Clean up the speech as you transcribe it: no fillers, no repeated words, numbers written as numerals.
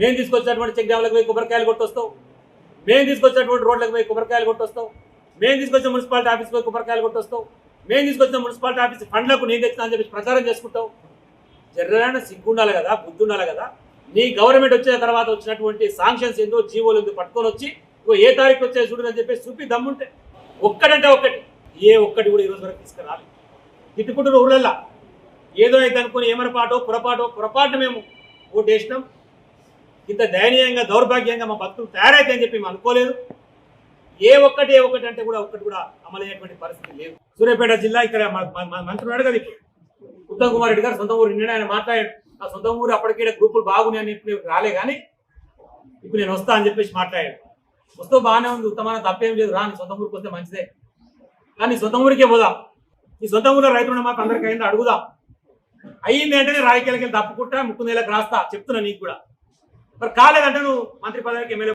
మేము తీసుకొచ్చినటువంటి చెక్ డ్యామ్లకు పోయి కొబ్బరికాయలు కొట్టొస్తావు, మేము తీసుకొచ్చినటువంటి రోడ్లకు పోయి కొబ్బరికాయలు కొట్టొస్తావు, మేము తీసుకొచ్చిన మున్సిపాలిటీ ఆఫీస్కి పోయి కొబ్బరికాయలు కొట్టొస్తావు, మేము తీసుకొచ్చిన మున్సిపాలిటీ ఆఫీస్ ఫండ్లకు నేను తెచ్చినా అని చెప్పి ప్రచారం చేసుకుంటావు. జర్రైన సిగ్గు ఉండాలి కదా, బుద్ధి ఉండాలి కదా. నీ గవర్నమెంట్ వచ్చిన తర్వాత వచ్చినటువంటి శాంక్షన్స్ ఏందో జీవోలు ఏందో పట్టుకొని వచ్చి ఏ తారీఖు వచ్చే చూడని అని చెప్పేసి చూపి దమ్ముంటే ఒక్కడంటే ఒక్కటి, ఏ ఒక్కటి కూడా ఈరోజు వరకు తీసుకురాలి. తిట్టుకుంటున్న ఊళ్ళల్లా ఏదో అయితే అనుకుని ఏమరపాటో పొరపాటు మేము ఓటు వేసినాం. ఇంత దయనీయంగా దౌర్భాగ్యంగా మా భక్తులు తయారైతే అని చెప్పి మేము అనుకోలేదు. ఏ ఒక్కటి అంటే కూడా ఒక్కటి కూడా అమలయ్యేటువంటి పరిస్థితి లేదు. సూర్యాపేట జిల్లా ఇక్కడ మంత్రి ఉన్నాడు కదా ఉత్తమ్ కుమార్ రెడ్డి గారు, సొంత ఊరు నిన్న ఆయన మాట్లాడాడు. ఆ సొంత ఊరు అప్పటికే గ్రూపులు బాగున్నాయని ఇప్పుడు రాలే, కానీ ఇప్పుడు నేను వస్తా అని చెప్పేసి మాట్లాడాడు. వస్తూ బాగానే ఉంది, ఉత్తమాన తప్పేం లేదు, రాని సొంత ఊరికి వస్తే మంచిదే. కానీ సొంత ఊరికే పోదాం. ఈ సొంత ఊరిలో రైతులు మాకు అందరికీ అయింది అడుగుదాం. అయ్యింది అంటే నేను రాజకీయాలకి తప్పుకుంటా, ముక్కు నెలకు రాస్తా చెప్తున్నా నీకు కూడా. మరి కాలేదంటే నువ్వు మంత్రి పదవికి ఎమ్మెల్యే